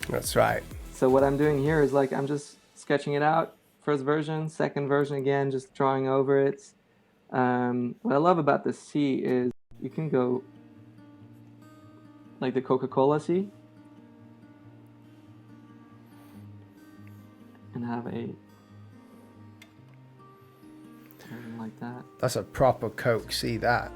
That's right. So what I'm doing here is like I'm just sketching it out. First version, second version again, just drawing over it. What I love about the C is you can go like the Coca-Cola C and have a like that. That's a proper Coke, see that?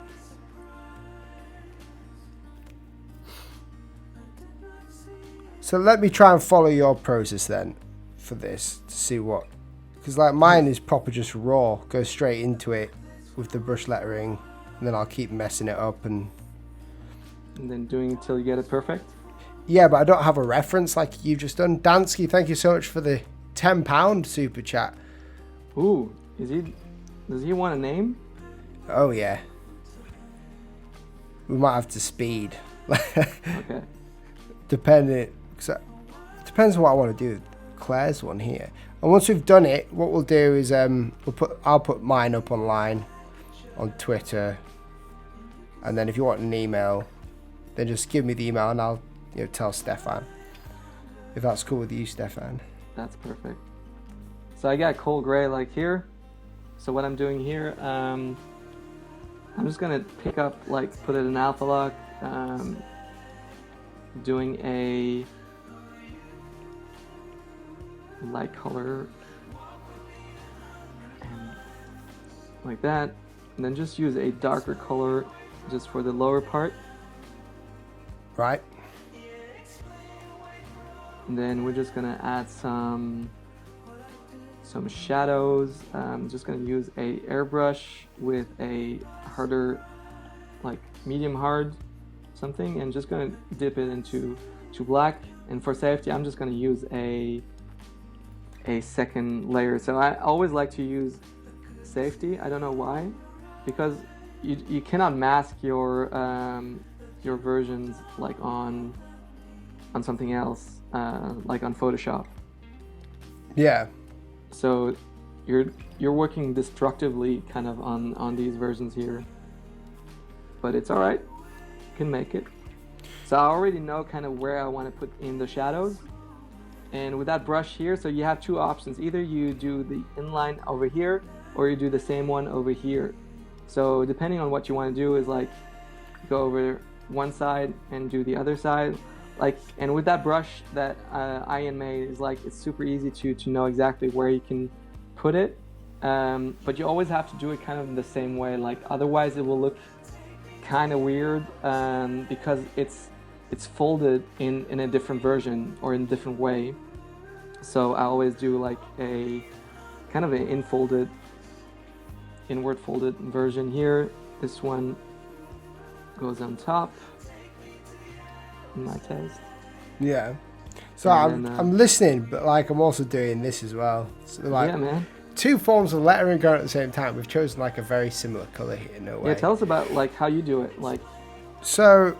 So let me try and follow your process then for this to see what, because like mine is proper just raw, go straight into it with the brush lettering, and then I'll keep messing it up and then doing it till you get it perfect. Yeah, but I don't have a reference like you've just done. Dansky, thank you so much for the £10 super chat. Ooh, does he want a name? Oh yeah. We might have to speed. Okay. Depending, it depends on what I want to do. Claire's one here, and once we've done it, what we'll do is I'll put mine up online on Twitter, and then if you want an email, then just give me the email and I'll tell Stefan, if that's cool with you, Stefan. That's perfect. So I got Coal Gray like here. So what I'm doing here, I'm just gonna pick up, like, put it in alpha lock, doing a light color, and like that, and then just use a darker color just for the lower part. Right. And then we're just gonna add some shadows. I'm just gonna use a airbrush with a harder, like medium hard something, and just gonna dip it into black. And for safety, I'm just gonna use a second layer. So I always like to use safety. I don't know why, because you cannot mask your versions like on something else, like on Photoshop. Yeah. So you're working destructively kind of on these versions here, but it's all right. You can make it. So I already know kind of where I want to put in the shadows, and with that brush here, so you have two options. Either you do the inline over here, or you do the same one over here. So depending on what you want to do is like go over one side and do the other side. Like, and with that brush that Ian made is like, it's super easy to know exactly where you can put it. But you always have to do it kind of in the same way. Like otherwise it will look kind of weird because it's folded in a different version or in a different way. So I always do like a kind of an inward folded version here. This one goes on top in my test. Yeah. So And I'm listening, but like I'm also doing this as well. So like yeah, man. two forms of lettering going at the same time. We've chosen like a very similar color here in a way. Yeah, tell us about like how you do it. Like, so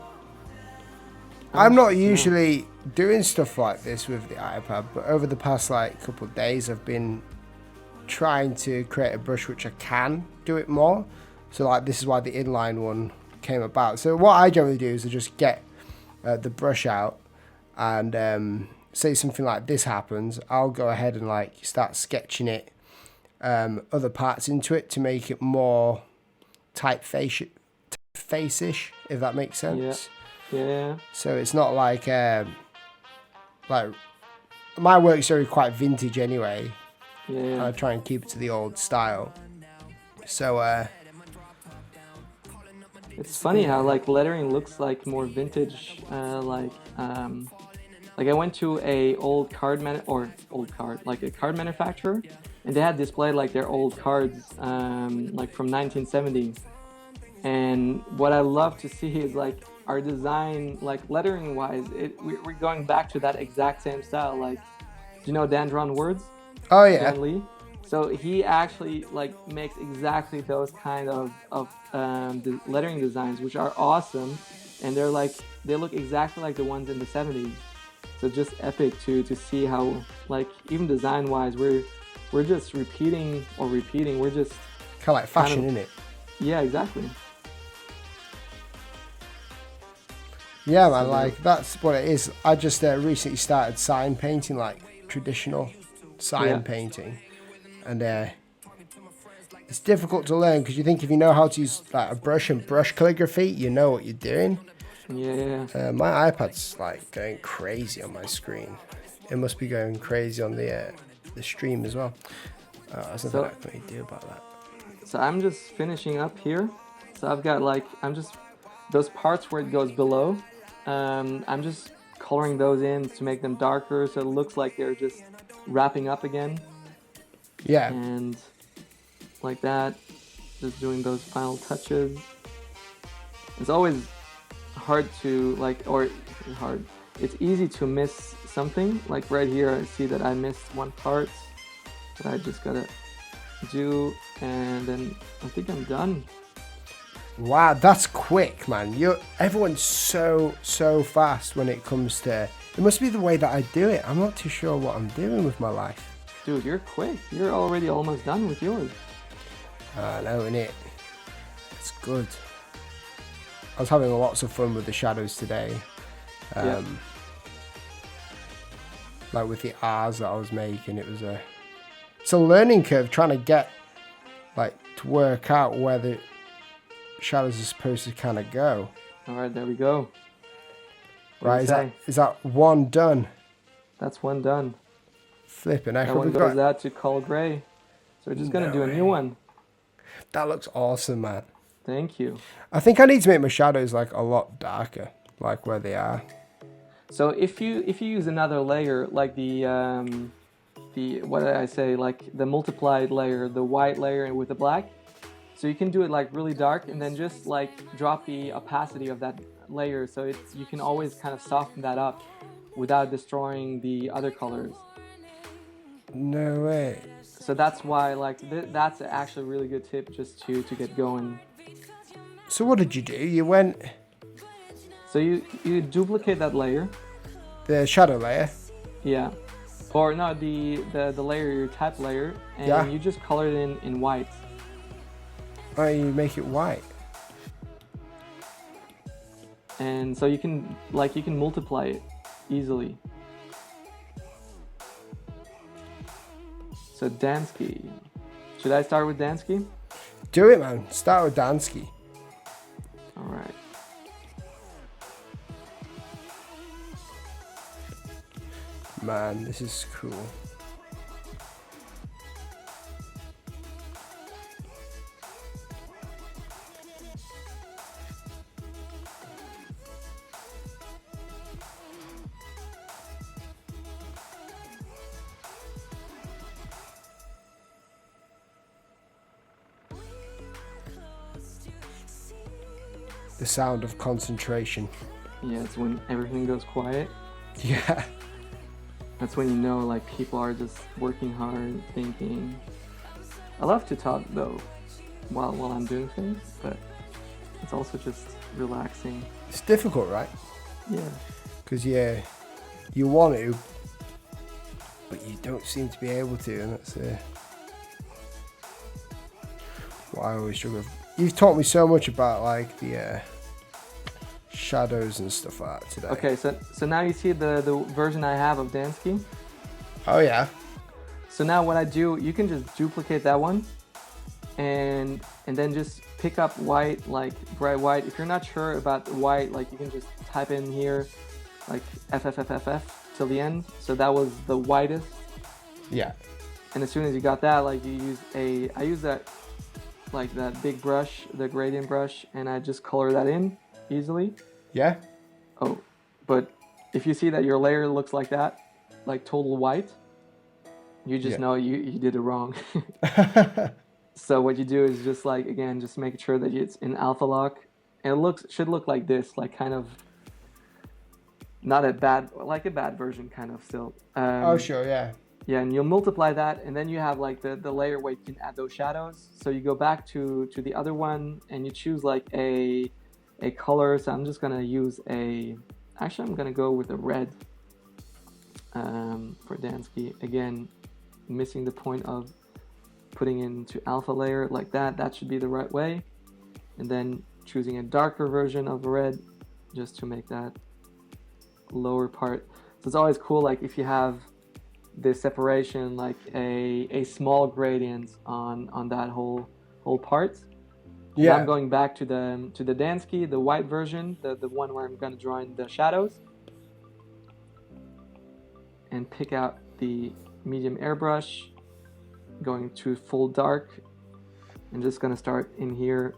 I'm not usually doing stuff like this with the iPad, but over the past like couple of days I've been trying to create a brush which I can do it more. So like this is why the inline one came about. So what I generally do is I just get the brush out and say something like this happens, I'll go ahead and like start sketching it other parts into it to make it more typeface-ish, if that makes sense. Yeah. So it's not like my work's already quite vintage anyway. Yeah. I try and keep it to the old style. So it's funny how like lettering looks like more vintage. Like I went to a card manufacturer, and they had displayed like their old cards like from 1970. And what I love to see is like our design, like lettering wise, we're going back to that exact same style. Like, do you know Dan Drawn Words? oh yeah, Dan Lee. So he actually like makes exactly those kind of the lettering designs, which are awesome, and they look exactly like the ones in the 70s. So just epic to see how like even design wise we're just repeating. We're just kind of like fashion, isn't it? Yeah, exactly. Yeah, man, like that's what it is. I just recently started sign painting, like traditional sign painting, and it's difficult to learn because you think if you know how to use like a brush and brush calligraphy, you know what you're doing. Yeah. My iPad's like going crazy on my screen. It must be going crazy on the stream as well. There's nothing I can really do about that. So I'm just finishing up here. So I've got like those parts where it goes below. I'm just coloring those in to make them darker, so it looks like they're just wrapping up again. Yeah. And like that, just doing those final touches. It's always hard to it's easy to miss something. Like right here, I see that I missed one part that I just gotta do, and then I think I'm done. Wow, that's quick, man. Everyone's so fast when it comes to. It must be the way that I do it. I'm not too sure what I'm doing with my life. Dude, you're quick. You're already almost done with yours. I know, innit? It's good. I was having lots of fun with the shadows today. Like with the R's that I was making, it's a learning curve trying to get to work out where the shadows are supposed to kind of go. All right, there we go. Right, is that one done? That's one done. Flipping heck. That one goes out to Call Gray. So we're just gonna do a new one. That looks awesome, man. Thank you. I think I need to make my shadows like a lot darker, like where they are. So if you use another layer, like the what did I say, like the multiplied layer, the white layer with the black, so you can do it like really dark and then just like drop the opacity of that layer, so you can always kind of soften that up without destroying the other colors. No way. So that's why that's actually a really good tip just to get going. So what did you do? You went... So you duplicate that layer. The shadow layer? Yeah. Or no, the layer, your type layer, and you just color it in white. Oh, you make it white. And so you can multiply it easily. So Dansky. Should I start with Dansky? Do it, man. Start with Dansky. All right. Man, this is cool. The sound of concentration. Yeah, it's when everything goes quiet. Yeah. That's when you know, like, people are just working hard, thinking. I love to talk though, while I'm doing things, but it's also just relaxing. It's difficult, right? Yeah. Because you want to, but you don't seem to be able to, and that's what I always struggle with. You've taught me so much about like the shadows and stuff like that today. Okay, so now you see the version I have of Dansky. Oh yeah. So now what I do, you can just duplicate that one, and then just pick up white, like bright white. If you're not sure about the white, like you can just type in here, like FFFFF till the end. So that was the whitest. Yeah. And as soon as you got that, like I use that, like that big brush, the gradient brush, and I just color that in easily. Yeah. Oh, but if you see that your layer looks like that, like total white, you just know you did it wrong. So what you do is just like, again, just make sure that it's in alpha lock, and it should look like this, like kind of not a bad, like a bad version kind of still. Oh sure, yeah. Yeah, and you'll multiply that, and then you have like the layer where you can add those shadows. So you go back to the other one, and you choose like a color. So I'm just gonna use actually I'm gonna go with a red for Dansky. Again, missing the point of putting into alpha layer like that. That should be the right way. And then choosing a darker version of red just to make that lower part. So it's always cool, like if you have the separation, like a small gradient on that whole part. Yeah. Now I'm going back to the Dansky, the white version, the one where I'm going to draw in the shadows, and pick out the medium airbrush, going to full dark, and just going to start in here.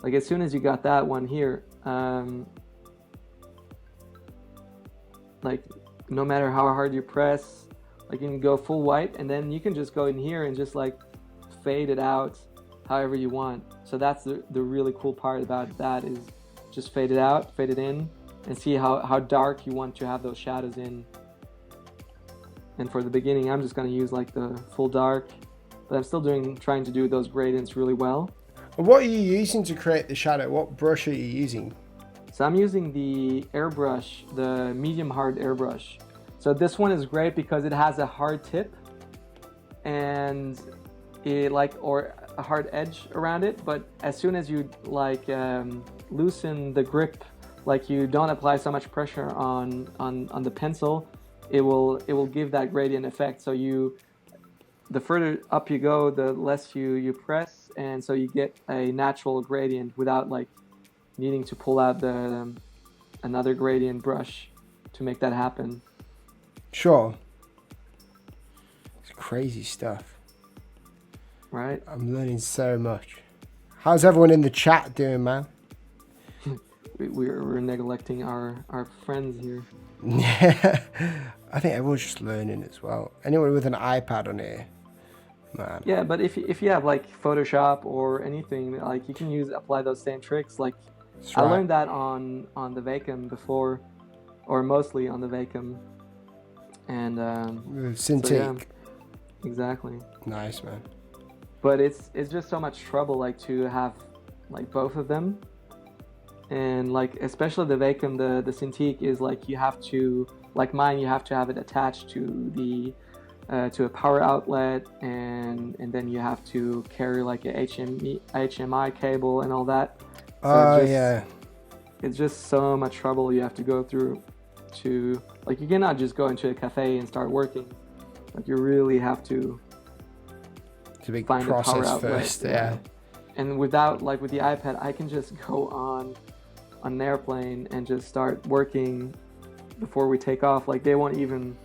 Like as soon as you got that one here, like no matter how hard you press, like you can go full white, and then you can just go in here and just like fade it out however you want. So that's the really cool part about that, is just fade it out, fade it in, and see how dark you want to have those shadows in. And for the beginning, I'm just going to use like the full dark, but I'm still trying to do those gradients really well. What are you using to create the shadow? What brush are you using? So I'm using the airbrush, the medium hard airbrush. So this one is great because it has a hard tip and or a hard edge around it. But as soon as you loosen the grip, like you don't apply so much pressure on the pencil, it will give that gradient effect. So the further up you go, the less you press, and so you get a natural gradient without like needing to pull out another gradient brush to make that happen. Sure. It's crazy stuff. Right? I'm learning so much. How's everyone in the chat doing, man? We're neglecting our friends here. Yeah. I think everyone's just learning as well. Anyone with an iPad on here, man. Yeah, but if you have like Photoshop or anything, like you can apply those same tricks. Like I learned that on the Vacom before, or mostly on the Vacom. And Cintiq. So yeah, exactly. Nice, man. But it's just so much trouble, like to have like both of them, and like especially the Vacom, the Cintiq is like you have to, like mine, you have to have it attached to to a power outlet, and then you have to carry like a HMI cable and all that. So yeah. It's just so much trouble you have to go through to, like, you cannot just go into a cafe and start working. Like you really have to It's a big find process a power outlet. first, yeah. and without like with the iPad, I can just go on an airplane and just start working before we take off. Like they won't even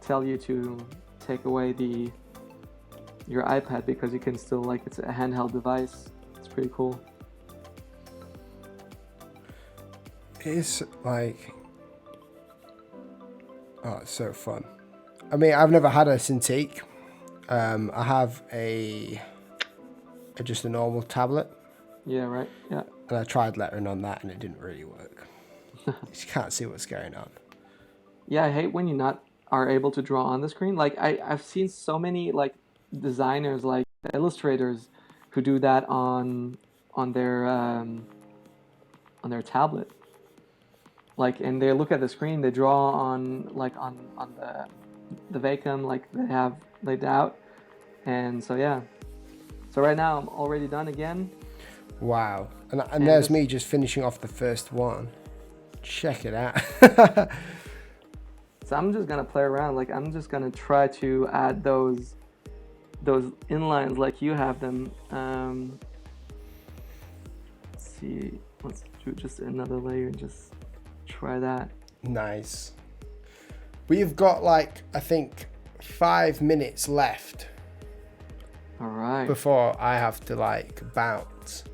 tell you to take away your iPad because you can still, like, it's a handheld device. It's pretty cool. It's like, oh, it's so fun. I mean, I've never had a Cintiq. I have just a normal tablet. Yeah, right. Yeah. And I tried lettering on that and it didn't really work. You just can't see what's going on. Yeah, I hate when you not are able to draw on the screen. Like I've seen so many like designers, like illustrators, who do that on their tablet. Like, and they look at the screen, they draw on like on the Vacom, like they have laid out, and so yeah. So right now I'm already done again. Wow, and there's me just finishing off the first one. Check it out. So I'm just gonna play around. Like I'm just gonna try to add those inlines like you have them. Let's see. Let's do just another layer and just try that. Nice. We've got like, I think 5 minutes left. All right. Before I have to like bounce.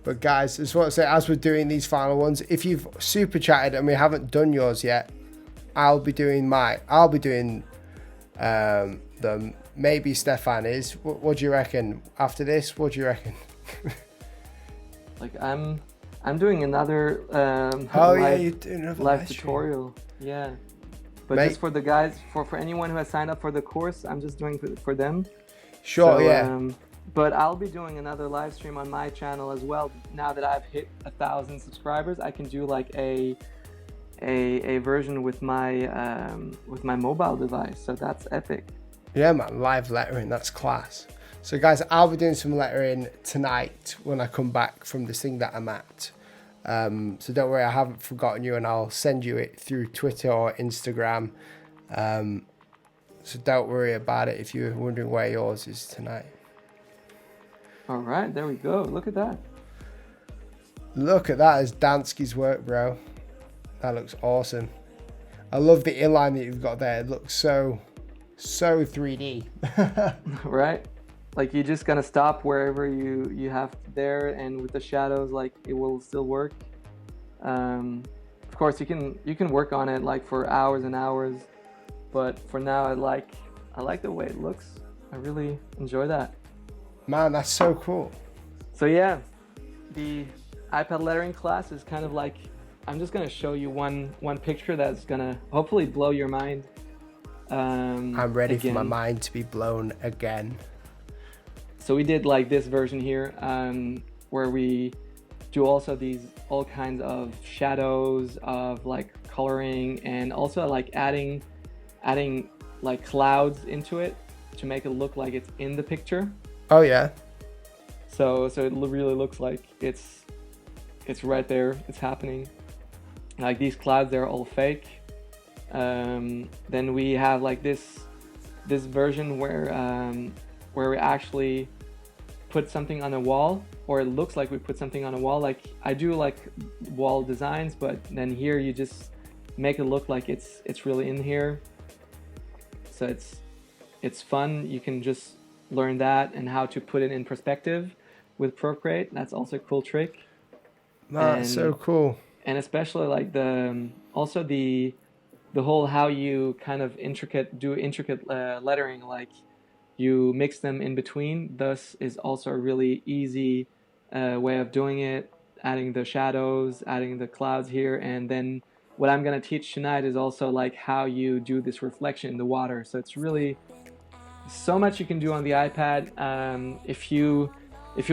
But guys, just want to say, as we're doing these final ones, if you've super chatted and we haven't done yours yet, I'll be doing them. Maybe Stefan is. What do you reckon after this? What do you reckon? Like I'm doing another you're doing another live tutorial. Yeah. But just for the guys, for anyone who has signed up for the course, I'm just doing for them. Sure, so, yeah. But I'll be doing another live stream on my channel as well. Now that I've hit 1,000 subscribers, I can do like a version with my mobile device. So that's epic. Yeah, man, live lettering, that's class. So guys, I'll be doing some lettering tonight when I come back from this thing that I'm at. So don't worry, I haven't forgotten you, and I'll send you it through Twitter or Instagram. So don't worry about it if you're wondering where yours is tonight. All right, there we go. Look at that. Look at that as Dansky's work, bro. That looks awesome. I love the inline that you've got there. It looks so 3D. Right? Like you're just gonna stop wherever you have there, and with the shadows, like it will still work. Of course, you can work on it like for hours and hours, but for now, I like the way it looks. I really enjoy that. Man, that's so cool. So yeah, the iPad lettering class is kind of like, I'm just gonna show you one picture that's gonna hopefully blow your mind. I'm ready for my mind to be blown again. So we did like this version here, where we do also all kinds of shadows, of like coloring, and also like adding like clouds into it to make it look like it's in the picture. Oh yeah. So it really looks like it's right there. It's happening. Like these clouds, they're all fake. Then we have like this version where we actually put something on a wall, or it looks like we put something on a wall. Like I do like wall designs, but then here you just make it look like it's really in here. So it's fun. You can just learn that and how to put it in perspective with Procreate. That's also a cool trick. That's so cool. And especially like the whole how you kind of intricate lettering, like you mix them in between. Thus is also a really easy way of doing it, adding the shadows, adding the clouds here. And then what I'm going to teach tonight is also like how you do this reflection in the water. So it's really so much you can do on the iPad. If you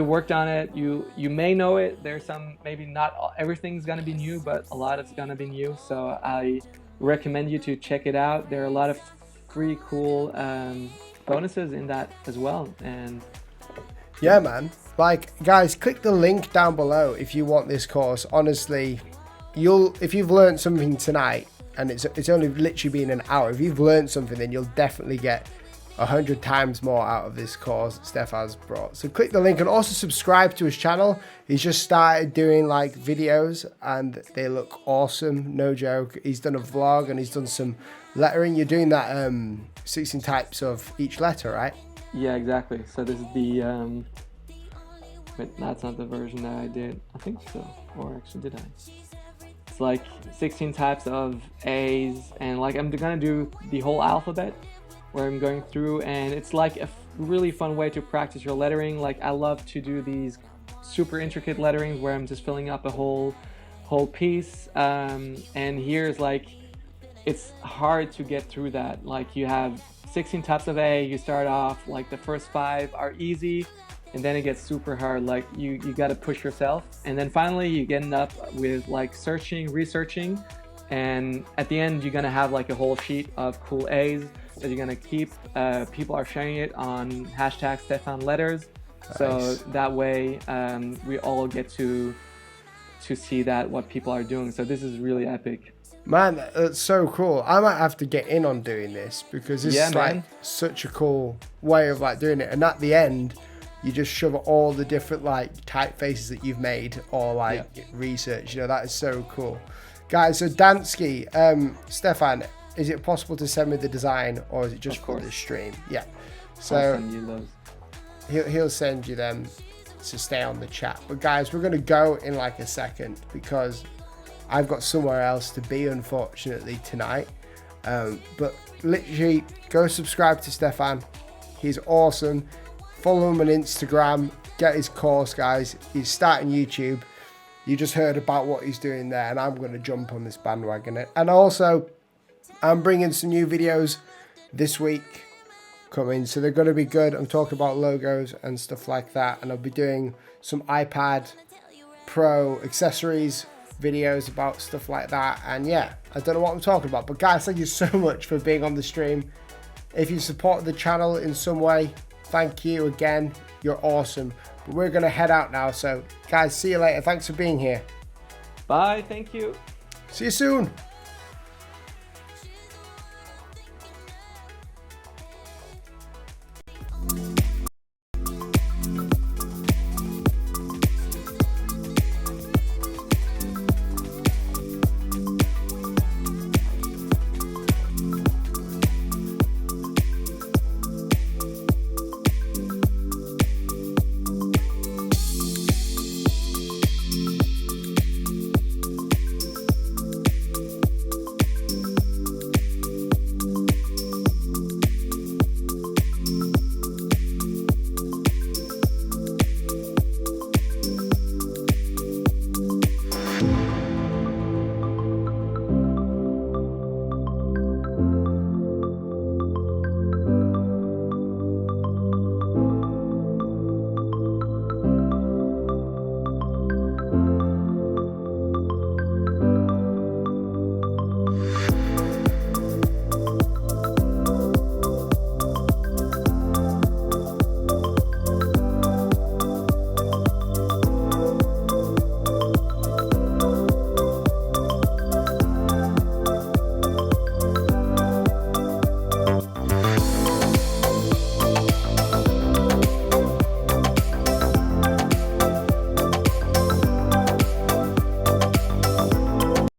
worked on it, you may know it. There's some, maybe not everything's going to be new, but a lot is going to be new. So I recommend you to check it out. There are a lot of pretty cool bonuses in that as well. And yeah, man, like guys, click the link down below if you want this course. Honestly, if you've learned something tonight, and it's only literally been an hour, if you've learned something, then you'll definitely get 100 times more out of this course that Stefan's brought. So click the link and also subscribe to his channel. He's just started doing like videos and they look awesome, no joke. He's done a vlog and he's done some lettering. You're doing that 16 types of each letter, right? Yeah, exactly. So this is the but that's not the version that I did. I think so. Or actually, did I? It's like 16 types of A's, and like I'm gonna do the whole alphabet where I'm going through, and it's like a really fun way to practice your lettering. Like I love to do these super intricate letterings where I'm just filling up a whole piece, and here's like, it's hard to get through that. Like you have 16 types of A, you start off like the first 5 are easy, and then it gets super hard. Like you got to push yourself, and then finally you get up with like searching, researching, and at the end you're gonna have like a whole sheet of cool A's that you're gonna keep. People are sharing it on hashtag Stefan Letters, nice. So that way we all get to see that what people are doing. So this is really epic. Man, that's so cool. I might have to get in on doing this because this is like such a cool way of like doing it. And at the end, you just shove all the different like typefaces that you've made or like research. You know, that is so cool. Guys, so Dansky, Stefan, is it possible to send me the design or is it just for the stream? Yeah. So I'll send you those. He'll send you them to stay on the chat. But guys, we're going to go in like a second because I've got somewhere else to be, unfortunately, tonight. But literally, go subscribe to Stefan. He's awesome. Follow him on Instagram. Get his course, guys. He's starting YouTube. You just heard about what he's doing there, and I'm going to jump on this bandwagon. And also, I'm bringing some new videos this week coming, so they're going to be good. I'm talking about logos and stuff like that, and I'll be doing some iPad Pro accessories videos about stuff like that. And yeah, I don't know what I'm talking about, but guys, thank you so much for being on the stream. If you support the channel in some way, thank you again. You're awesome. But we're gonna head out now, so guys, see you later. Thanks for being here. Bye. Thank you. See you soon.